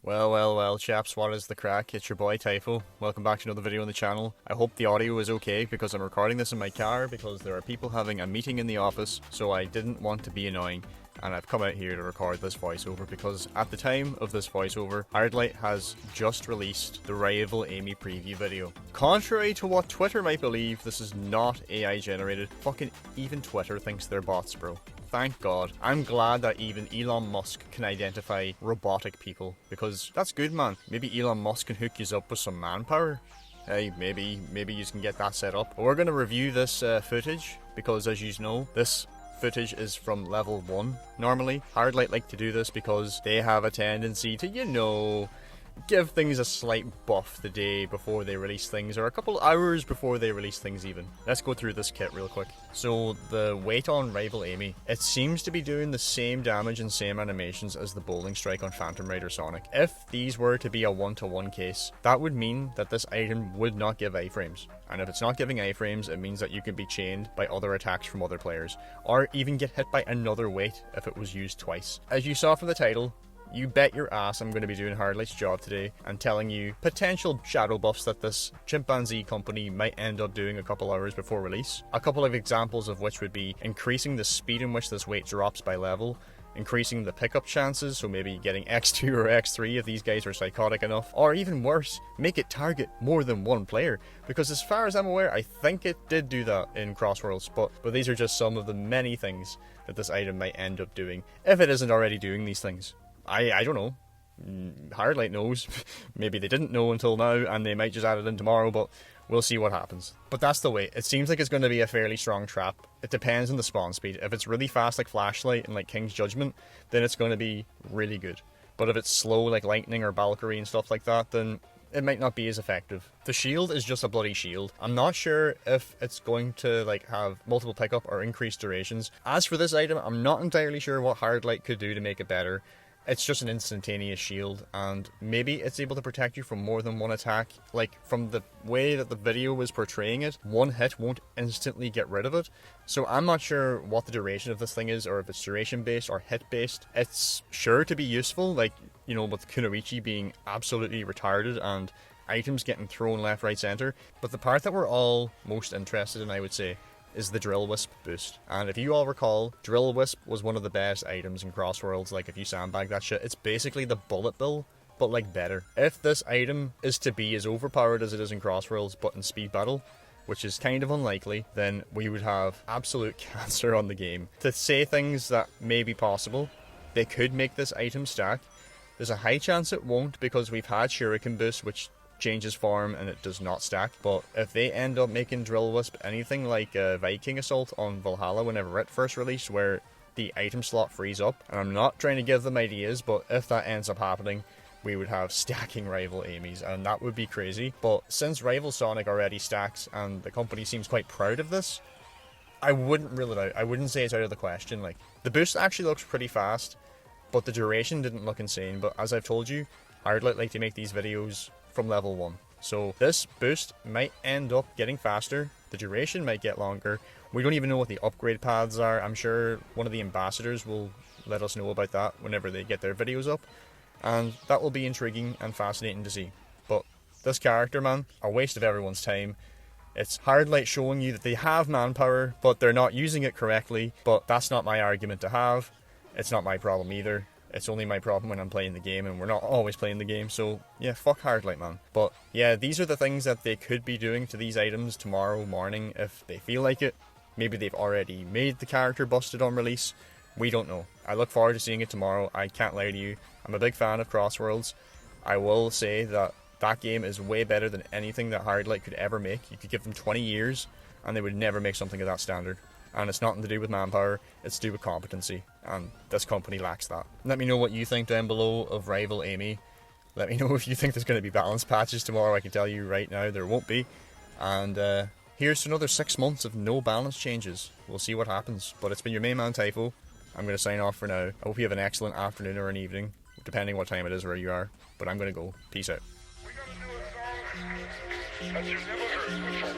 Well, chaps, what is the crack? It's your boy Typho. Welcome back to another video on the channel. I hope the audio is okay because I'm recording this in my car because there are people having a meeting in the office, so I didn't want to be annoying. And I've come out here to record this voiceover because at the time of this voiceover, Botlight has just released the Rival Amy preview video. Contrary to what Twitter might believe, this is not AI generated. Fucking even Twitter thinks they're bots, bro. Thank God. I'm glad that even Elon Musk can identify robotic people, because that's good, man. Maybe Elon Musk can hook you up with some manpower. Hey, maybe you can get that set up. But we're going to review this footage, because as you know, this footage is from level 1 normally. Botlight like to do this because they have a tendency to, you know, give things a slight buff the day before they release things, or a couple hours before they release things even. Let's go through this kit real quick. So the weight on Rival Amy, it seems to be doing the same damage and same animations as the bowling strike on Phantom Rider Sonic. If these were to be a 1-to-1 case, that would mean that this item would not give iframes. And if it's not giving iframes, it means that you can be chained by other attacks from other players, or even get hit by another weight if it was used twice. As you saw from the title, you bet your ass I'm going to be doing Botlight's job today and telling you potential shadow buffs that this chimpanzee company might end up doing a couple hours before release. A couple of examples of which would be increasing the speed in which this weight drops by level, increasing the pickup chances, so maybe getting X2 or X3 if these guys are psychotic enough, or even worse, make it target more than one player, because as far as I'm aware, I think it did do that in Crossworlds, but these are just some of the many things that this item might end up doing, if it isn't already doing these things. I don't know. Botlight knows. Maybe they didn't know until now, and they might just add it in tomorrow, but we'll see what happens. But that's the way. It seems like it's going to be a fairly strong trap. It depends on the spawn speed. If it's really fast like Flashlight and like King's Judgment, then it's going to be really good. But if it's slow like Lightning or Valkyrie and stuff like that, then it might not be as effective. The shield is just a bloody shield. I'm not sure if it's going to like have multiple pickup or increased durations. As for this item, I'm not entirely sure what Botlight could do to make it better. It's just an instantaneous shield, and maybe it's able to protect you from more than one attack. Like, from the way that the video was portraying it, one hit won't instantly get rid of it. So I'm not sure what the duration of this thing is, or if it's duration based or hit based. It's sure to be useful, like, you know, with Kunoichi being absolutely retarded and items getting thrown left, right, center. But the part that we're all most interested in, I would say, is the Drill Wisp boost. And if you all recall, Drill Wisp was one of the best items in Crossworlds. Like, if you sandbag that shit, it's basically the Bullet Bill, but like better. If this item is to be as overpowered as it is in Crossworlds, but in Speed Battle, which is kind of unlikely, then we would have absolute cancer on the game. To say things that may be possible, they could make this item stack. There's a high chance it won't, because we've had Shuriken boost, which changes form and it does not stack. But if they end up making Drill Wisp anything like Viking Assault on Valhalla whenever it first released, where the item slot frees up, and I'm not trying to give them ideas, but if that ends up happening, we would have stacking Rival Amy's, and that would be crazy. But since Rival Sonic already stacks and the company seems quite proud of this, I wouldn't rule it out. I wouldn't say it's out of the question. Like, the boost actually looks pretty fast, but the duration didn't look insane. But as I've told you, I'd like to make these videos from level 1. So this boost might end up getting faster, the duration might get longer. We don't even know what the upgrade paths are. I'm sure one of the ambassadors will let us know about that whenever they get their videos up, and that will be intriguing and fascinating to see. But this character, man, a waste of everyone's time. It's Botlight showing you that they have manpower, but they're not using it correctly. But that's not my argument to have. It's not my problem either. It's only my problem when I'm playing the game, and we're not always playing the game, so yeah, fuck Botlight, man. But yeah, these are the things that they could be doing to these items tomorrow morning if they feel like it. Maybe they've already made the character busted on release. We don't know. I look forward to seeing it tomorrow. I can't lie to you. I'm a big fan of Crossworlds. I will say that that game is way better than anything that Botlight could ever make. You could give them 20 years, and they would never make something of that standard. And it's nothing to do with manpower, it's to do with competency, and this company lacks that. Let me know what you think down below of Rival Amy. Let me know if you think there's going to be balance patches tomorrow. I can tell you right now there won't be. And here's to another 6 months of no balance changes. We'll see what happens. But it's been your main man Typho. I'm going to sign off for now. I hope you have an excellent afternoon or an evening, depending what time it is where you are. But I'm going to go. Peace out. That you've never heard before.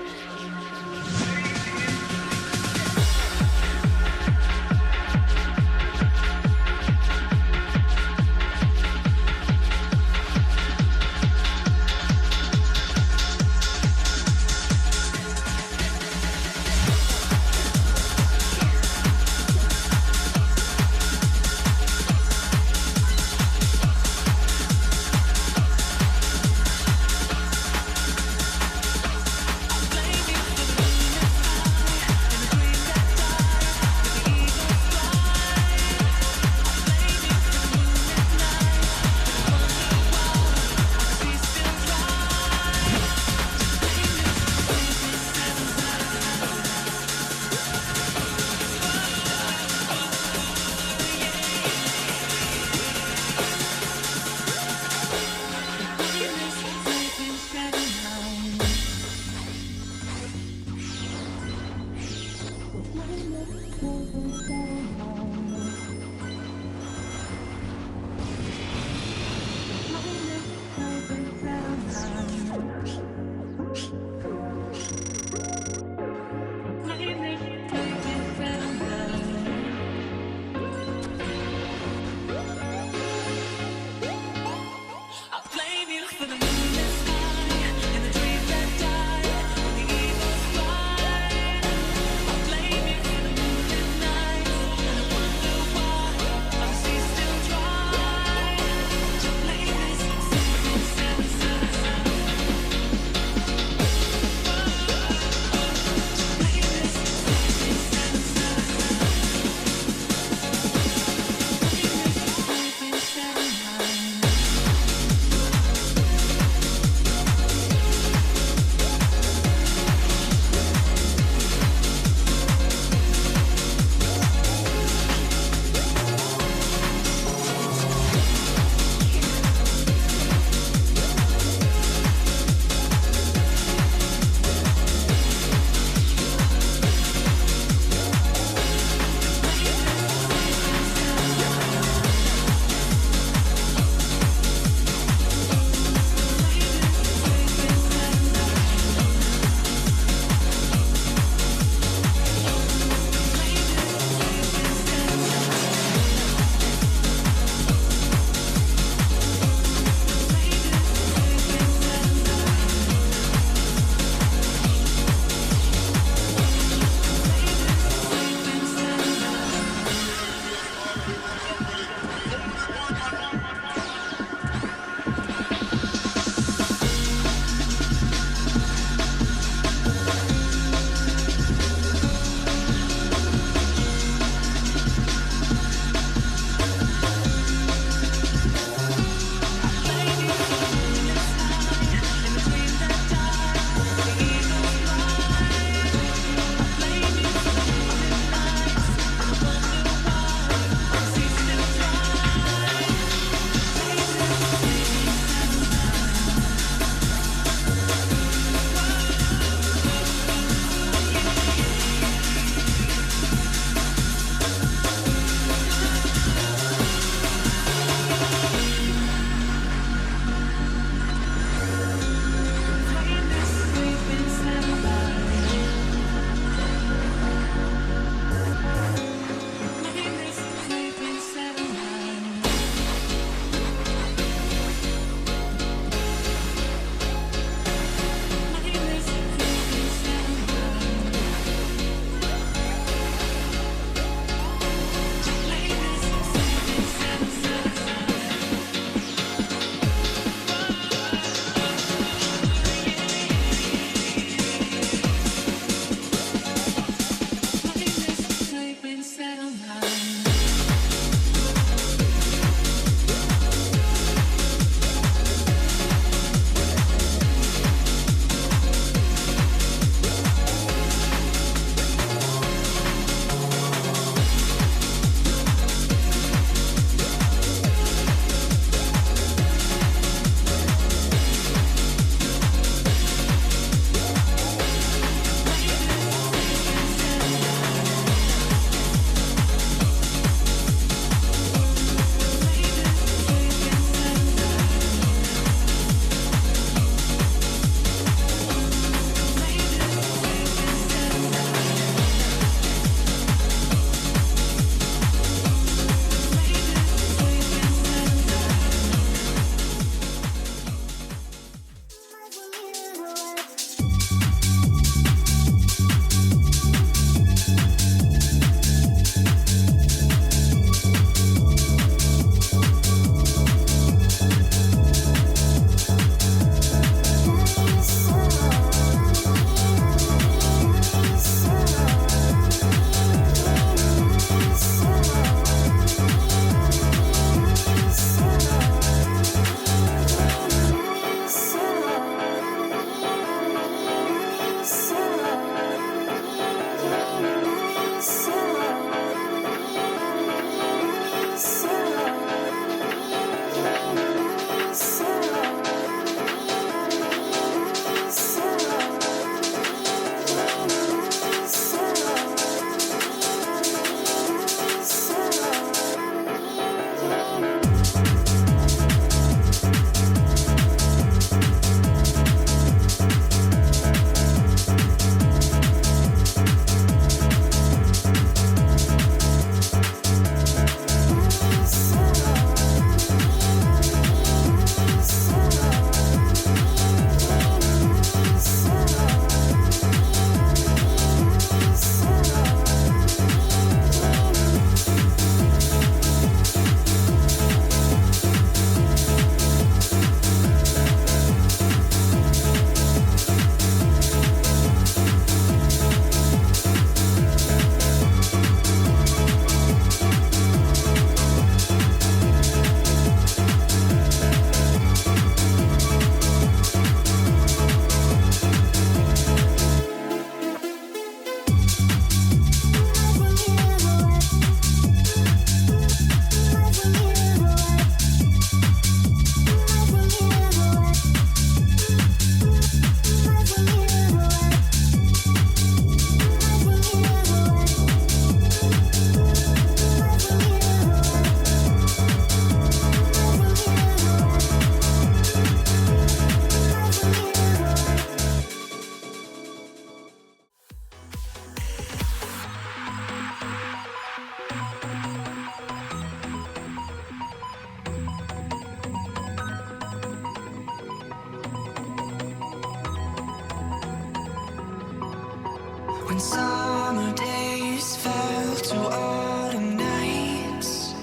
When summer days fell to autumn nights,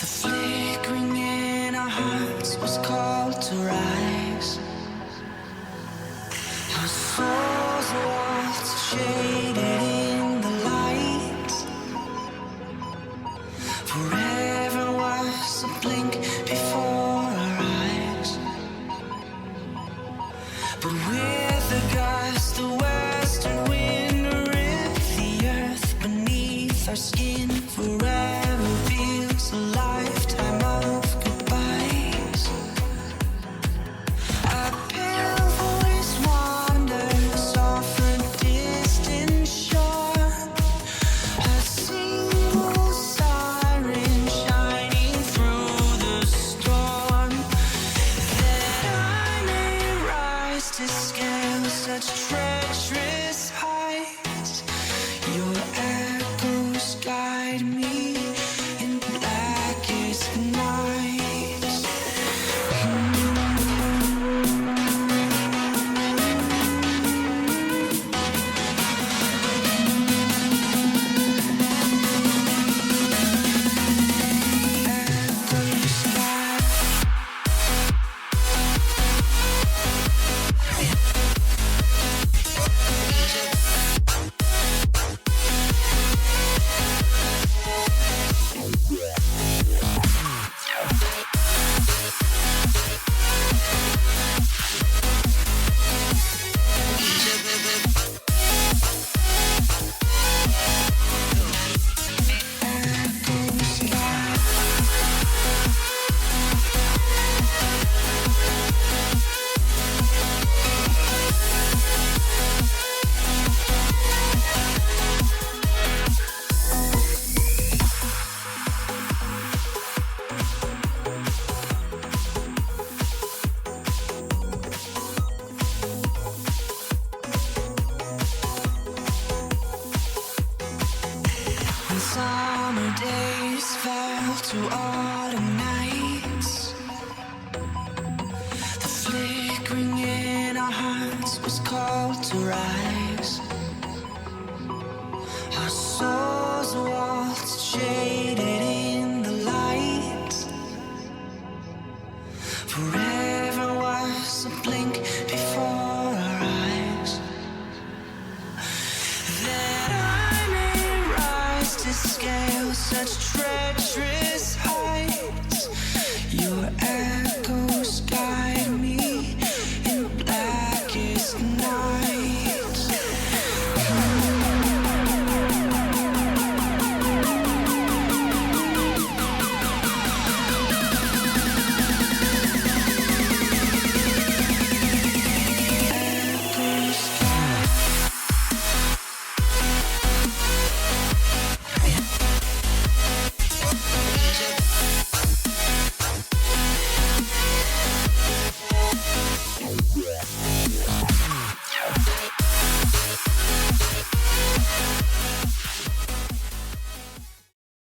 the flickering in our hearts was called to rise. Our souls waltzed shaded in the light. Forever was a blink before our eyes. But with the gust, the western wind ripped the earth beneath our skin. Forever feels a lifetime of goodbyes. A pale voice wanders off a distant shore, a single siren shining through the storm, that I may rise to scale such treacherous heights. Your echoes guide me in blackest nights. Echoes guide. When summer days fell to autumn nights, the flickering in our hearts was called to rise. Our souls waltzed shaded in the light. Forever was a blink before our eyes, that I may rise to scale such treacherous heights. Your echo